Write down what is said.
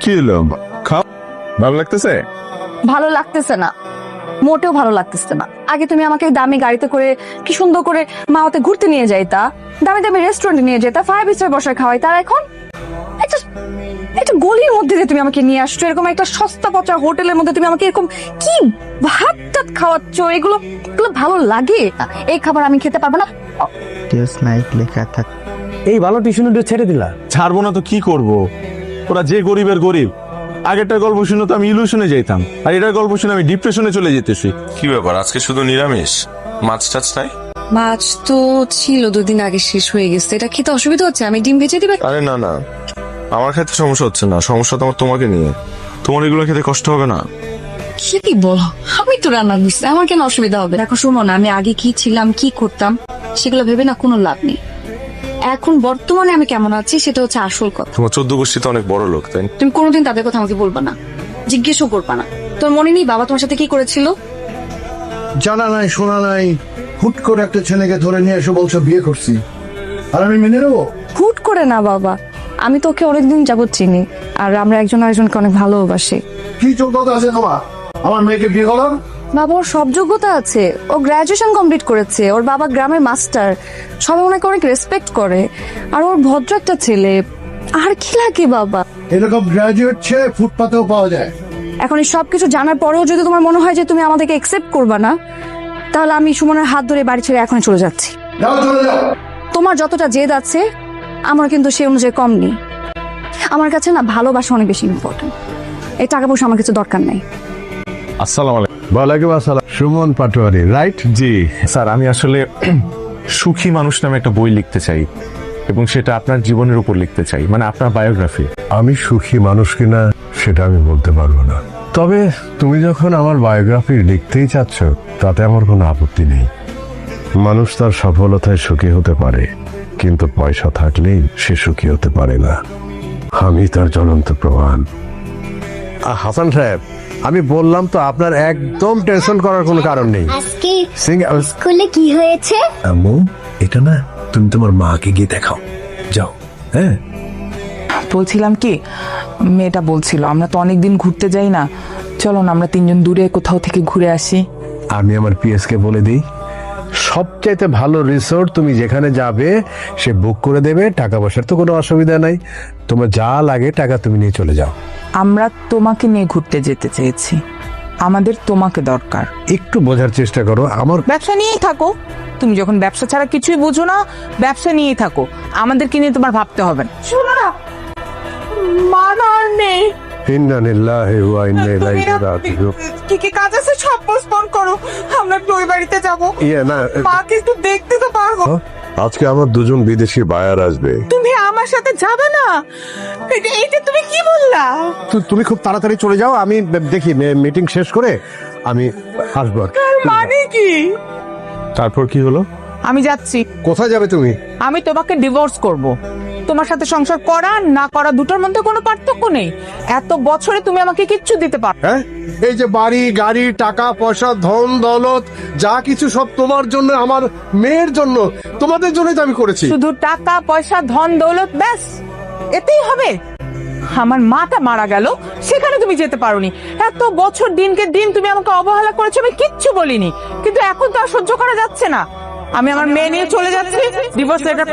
কি হলো? খাও, ভালো লাগতেছে? ভালো লাগতেছে না, মোটেও ভালো লাগতেছে না। আগে তুমি আমাকে দামি গাড়িতে করে কি সুন্দর করে মাওতে ঘুরতে নিয়ে যাইতা, দামি দামি রেস্টুরেন্টে নিয়ে যেতা, 5 স্টার বসায় খাওয়াইতা। আর এখন একটা গলির মধ্যে দিয়ে তুমি আমাকে নিয়ে আসছো, এরকম একটা সস্তা পচা হোটেলের মধ্যে তুমি আমাকে এরকম কি ভাত টাত খাওয়াচ্ছ। এগুলো ভালো লাগে? এই খাবার আমি খেতে পারবো না। লেখা থাক। এই ভালো টিউশনটা ছেড়ে দিলা? ছাড়বো না তো কি করব? ওরা যে গরিবের গরিব। আগেরটার গল্প শুনে তো আমি ইলুশনে যেতাম, আর এটার গল্প শুনে আমি ডিপ্রেশনে চলে যেতেছি। কি ব্যাপার, আজকে শুধু নিরামিষ? মাছ টাছ নাই? মাছ তো ছিল 2 দিন আগে, শেষ হয়ে গেছে। এটা খেতে অসুবিধা হচ্ছে? আমি ডিম ভেজে দিবে? আরে না না, আমার ক্ষেত্রে সমস্যা হচ্ছে না, সমস্যা তো আমার তোমাকে নিয়ে। তোমার এগুলো খেতে কষ্ট হবে না? কি বলো, আমি তো রান্না করছি, আমার কেন অসুবিধা হবে? দেখো সুমন, আমি আগে কি ছিলাম, কি করতাম, সেগুলো ভেবে না কোনো লাভ নেই। এখন বর্তমানে আমি কেমন আছি সেটা হচ্ছে আসল কথা। তোমার 14 গোষ্ঠী তো অনেক বড় লোক, তাই না? তুমি কোনোদিন তাদের কথা আমাকে বলবা না, জিজ্ঞেসও করবা না। তোর মনে নেই বাবা তোমার সাথে কি করেছিল? জানা নাই, শোনা নাই, হুট করে একটা ছেলেকে ধরে নিয়ে এসে বলছো বিয়ে করছি, আর আমি মেনে নেবো? হুট করে না বাবা, আমি তোকে অনেকদিন যাবত চিনি, আর আমরা একজন আরেকজনকে অনেক ভালোবাসি। কি যোগ্যতা আছে তোমার আমার মেয়েকে বিয়ে করার? বাবা, ওর সব যোগ্যতা আছে। ও গ্রাজুয়েশন কমপ্লিট করেছে, ওর বাবা গ্রামের মাস্টার, সবাই ওনাকে অনেক রেসপেক্ট করে, আর ওর ভদ্র একটা ছেলে। আর কি লাগে বাবা? এরকম গ্রাজুয়েট ছেলে ফুটপাতেও পাওয়া যায়। এখন এই সবকিছু জানার পরেও যদি তোমার মনে হয় যে তুমি আমাদেরকে একসেপ্ট করবা না, তাহলে আমি সুমনের হাত ধরে বাড়ি ছেড়ে এখনই চলে যাচ্ছি। যাও, চলে যাও। তোমার যতটা জেদ আছে আমার কিন্তু সেই অনুযায়ী কম নেই। আমার কাছে না ভালোবাসা অনেক বেশি ইম্পর্টেন্ট। এই টাকা পয়সা আমার কিছু দরকার নাই। আসসালামু আলাইকুম। ওয়ালাইকুম আসসালাম। সুমন পাটোয়ারি, রাইট? জি স্যার, আমি আসলে সুখী মানুষ নামে একটা বই লিখতে চাই, এবং সেটা আপনার জীবনের উপর লিখতে চাই, মানে আপনার বায়োগ্রাফি। আমি সুখী মানুষ কিনা সেটা আমি বলতে পারবো না, তবে তুমি যখন আমার বায়োগ্রাফি লিখতেই চাচ্ছ তাতে আমার কোনো আপত্তি নেই। মানুষ তার সফলতায় সুখী হতে পারে, কিন্তু পয়সা থাকলেই সে সুখী হতে পারে না। আমি তার জ্বলন্ত প্রমাণ। হাসান সাহেব, আমি বললাম তো আপনার একদম টেনশন করার কোনো কারণ নেই। আজকে স্কুলে কি হয়েছে? আম্মু, এটা না তুমি তোমার মাকে গিয়ে দেখাও, যাও। হ্যাঁ, বলছিলাম কি, মেয়েটা বলছিল আমরা তো অনেকদিন ঘুরতে যাই না, চলো না আমরা 3 জন দূরে কোথাও থেকে ঘুরে আসি। আমি আমার পিএস কে বলে দিই, সবচাইতে ভালো রিসোর্ট তুমি যেখানে যাবে সে বুক করে দেবে। টাকা পয়সার তো কোনো অসুবিধা নাই, তোমার যা লাগে টাকা তুমি নিয়ে চলে যাও। আমরা তোমাকে নিয়ে ঘুরতে যেতে চেয়েছি, আমাদের তোমাকে দরকার। একটু বোঝার চেষ্টা করো। আমার ব্যবসা নিয়েই থাকো, তুমি যখন ব্যবসা ছাড়া কিছুই বুঝো না, ব্যবসা নিয়েই থাকো, আমাদেরকে নিয়ে তোমার ভাবতে হবে না। শোনো না, মা আর নেই। ইন্না লিল্লাহি ওয়া ইন্না ইলাইহি রাজিউন। কি কাজ আছে সব পোস্টপোন করো, আমরা ওই বাড়িতে যাব। না, মাকে একটু দেখতে তো পারবো। আজকে আমার 2 জন বিদেশি বায়ার আসবে। তুমি আমার সাথে যাবে না? এটা তুমি কি বললা? তুমি খুব তাড়াতাড়ি চলে যাও, আমি দেখি মিটিং শেষ করে আমি আসবো। মানে কি? তারপর কি হলো? আমি যাচ্ছি। কোথায় যাবে তুমি? আমি তোমাকে ডিভোর্স করব। তোমার সাথে সংসার করা না করা দুটোর মধ্যে কোনো পার্থক্য নেই। এত বছরে তুমি আমাকে কিচ্ছু দিতে পারো। হ্যাঁ, এই যে বাড়ি গাড়ি টাকা পয়সা ধন দৌলত যা কিছু সব তোমার জন্য, আমার মেয়ের জন্য, তোমাদের জন্যই তো আমি করেছি। শুধু টাকা পয়সা ধন দৌলত, ব্যাস এতেই হবে? আমার মাটা মারা গেল, সেখানে তুমি যেতে পারোনি। এত বছর দিনকে দিন তুমি আমাকে অবহেলা করেছো, আমি কিচ্ছু বলিনি, কিন্তু এখন তো আর সহ্য করা যাচ্ছে না। আমি আমার মেয়ে নিয়ে চলে যাচ্ছি, ডিভোর্স লেটার